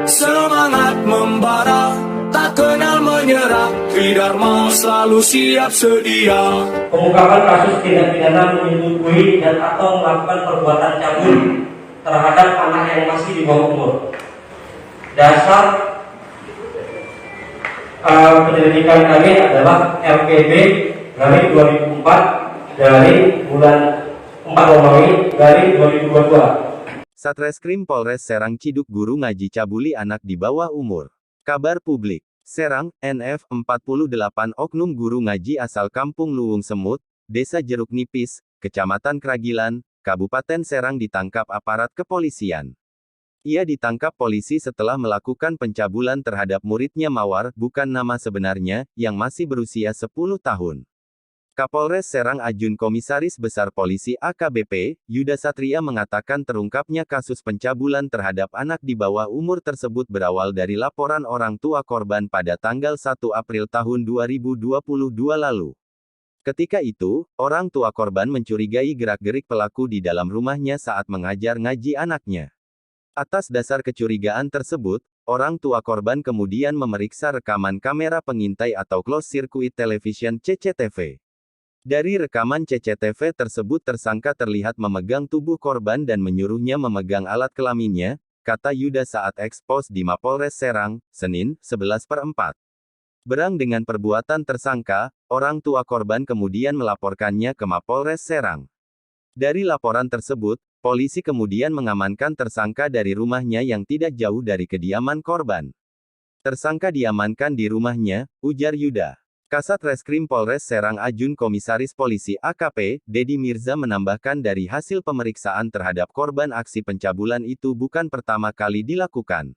Semangat membara, tak kenal menyerah, Tridharma selalu siap sedia. Pengungkapan kasus tindak pidana menyetujui dan atau melakukan perbuatan cabul terhadap anak yang masih di bawah umur. Dasar penyelidikan kami adalah LPB dari 2004 dari bulan 4 Romawi dari 2022. Satreskrim Polres Serang Ciduk guru ngaji cabuli anak di bawah umur. Kabar publik. Serang, NF 48 oknum guru ngaji asal Kampung Luwung Semut, Desa Jeruk Nipis, Kecamatan Kragilan, Kabupaten Serang ditangkap aparat kepolisian. Ia ditangkap polisi setelah melakukan pencabulan terhadap muridnya Mawar, bukan nama sebenarnya, yang masih berusia 10 tahun. Kapolres Serang Ajun Komisaris Besar Polisi AKBP, Yuda Satria mengatakan terungkapnya kasus pencabulan terhadap anak di bawah umur tersebut berawal dari laporan orang tua korban pada tanggal 1 April tahun 2022 lalu. Ketika itu, orang tua korban mencurigai gerak-gerik pelaku di dalam rumahnya saat mengajar ngaji anaknya. Atas dasar kecurigaan tersebut, orang tua korban kemudian memeriksa rekaman kamera pengintai atau closed circuit television CCTV. Dari rekaman CCTV tersebut tersangka terlihat memegang tubuh korban dan menyuruhnya memegang alat kelaminnya, kata Yuda saat ekspos di Mapolres Serang, Senin, 11/4. Berang dengan perbuatan tersangka, orang tua korban kemudian melaporkannya ke Mapolres Serang. Dari laporan tersebut, polisi kemudian mengamankan tersangka dari rumahnya yang tidak jauh dari kediaman korban. Tersangka diamankan di rumahnya, ujar Yuda. Kasat Reskrim Polres Serang Ajun Komisaris Polisi AKP, Dedi Mirza menambahkan dari hasil pemeriksaan terhadap korban aksi pencabulan itu bukan pertama kali dilakukan.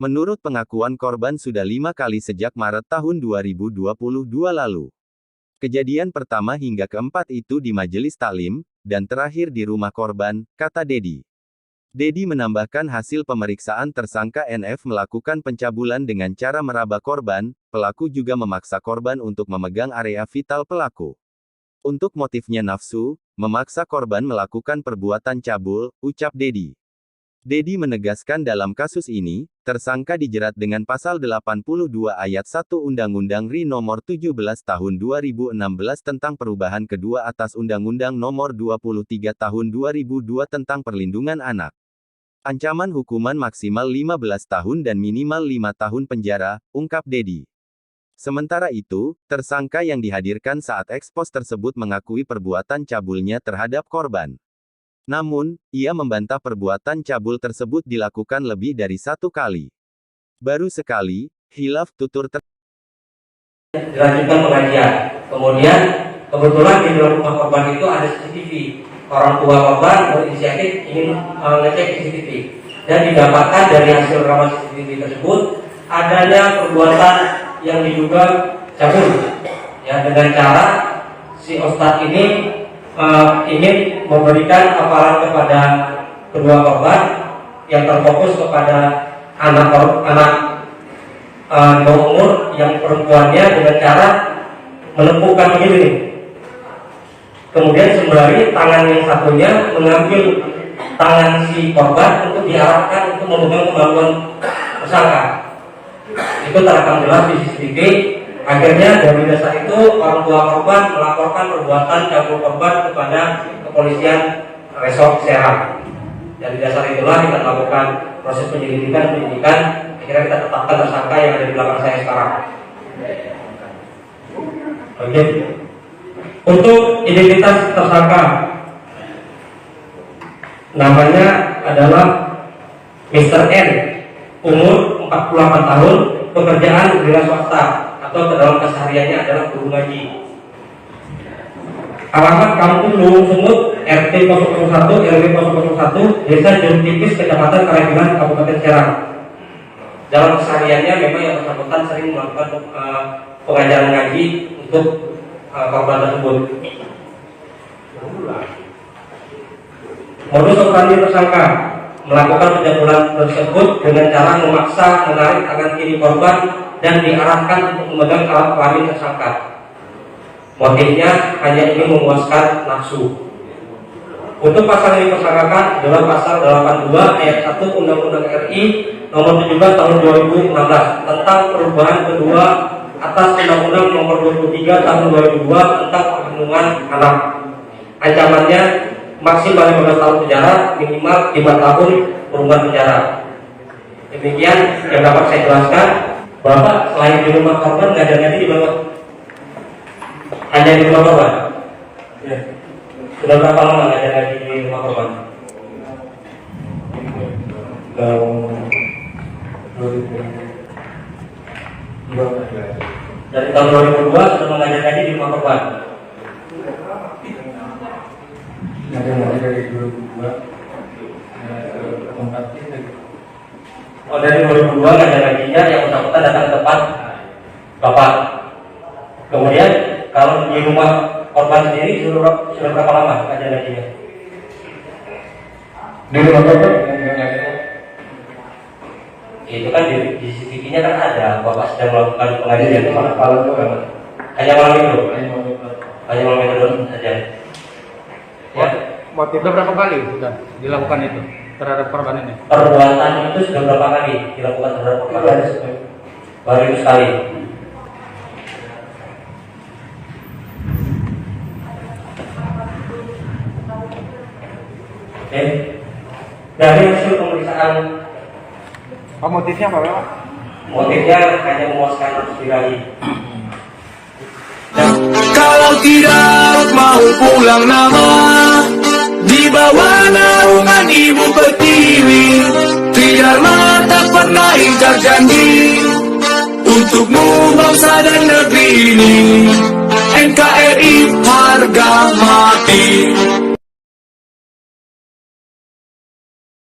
Menurut pengakuan korban sudah 5 kali sejak Maret tahun 2022 lalu. Kejadian pertama hingga keempat itu di majelis taklim, dan terakhir di rumah korban, kata Dedi. Dedi menambahkan hasil pemeriksaan tersangka NF melakukan pencabulan dengan cara meraba korban, pelaku juga memaksa korban untuk memegang area vital pelaku. Untuk motifnya nafsu, memaksa korban melakukan perbuatan cabul, ucap Dedi. Dedi menegaskan dalam kasus ini, tersangka dijerat dengan pasal 82 ayat 1 Undang-Undang RI nomor 17 tahun 2016 tentang perubahan kedua atas Undang-Undang nomor 23 tahun 2002 tentang perlindungan anak. Ancaman hukuman maksimal 15 tahun dan minimal 5 tahun penjara, ungkap Dedi. Sementara itu, tersangka yang dihadirkan saat ekspos tersebut mengakui perbuatan cabulnya terhadap korban. Namun, ia membantah perbuatan cabul tersebut dilakukan lebih dari 1 kali. Baru sekali, hilaf tutur dilanjutkan pengajian. Kemudian, kebetulan di dalam rumah korban itu ada CCTV. Orang tua korban berinisiatif ingin mengecek CCTV. Dan didapatkan dari hasil rekaman CCTV tersebut, adanya perbuatan yang diduga cabul. Ya, dengan cara si Ustadz ini ingin memberikan hafalan kepada kedua korban yang terfokus kepada anak di bawah umur yang perempuannya dengan cara melumpuhkan begini nih. Kemudian sembari tangan yang satunya mengambil tangan si korban untuk diarahkan untuk memegang kemampuan tersangka. Itu terekam jelas di CCTV. Akhirnya dari dasar itu orang tua korban melaporkan perbuatan cabul korban kepada kepolisian Resort Serang. Dari dasar itulah kita melakukan proses penyelidikan. Akhirnya kita tetapkan tersangka yang ada di belakang saya sekarang. Oke. Untuk identitas tersangka, namanya adalah Mr. N, umur 48 tahun, pekerjaan wira swasta atau dalam kesehariannya adalah guru ngaji. Alamat Kampung Luwung Semut, RT 001, RW 001, Desa Jeruk Nipis, Kecamatan Kragilan, Kabupaten Serang. Dalam kesehariannya memang yang bersangkutan sering melakukan pengajaran ngaji untuk korban tersebut. Modus operandi tersangka melakukan pencabulan tersebut dengan cara memaksa menarik tangan kiri korban dan diarahkan untuk memegang alat kelamin tersangka. Motifnya hanya ingin memuaskan nafsu. Untuk pasal yang dipersangkakan adalah pasal 82 ayat 1 Undang-Undang RI Nomor 17 tahun 2016 tentang perubahan kedua atas Undang-Undang Nomor 23 tahun 2002 tentang perlindungan anak. Ancamannya maksimal 15 tahun penjara, minimal 5 tahun kurungan penjara. Demikian yang dapat saya jelaskan. Bapak selain di rumah korban nggak ada lagi di bawah, hanya di rumah korban. Ya. Sudah berapa lama nggak ada lagi di rumah korban? Dari tahun 2002 sudah mengajar lagi di rumah korban. Ada dari 2002 tempat itu. Oh, dari 2002 nggak ada gajinya, yang bersangkutan datang ke tempat Bapak. Kemudian kalau di rumah korban sendiri sudah berapa lama nggak ada gajinya? Di rumah korban Itu kan di CCTV-nya kan ada Bapak sedang melakukan pengajian. itu mana kalau itu kan? Hanya malam itu, hanya malam itu saja. Ya, Sudah berapa kali sudah dilakukan itu terhadap korban ini? perbuatan itu sudah berapa kali dilakukan terhadap korban? Baru itu sekali. Oke. Dari hasil pemeriksaan, Motifnya apa Pak? motifnya hanya memuaskan nafsu birahi. Kalau tidak mau pulang nama, di bawah naungan Ibu Pertiwi, Tridharma tak pernah ingkar janji untukmu bangsa dan negeri ini. NKRI harga mati.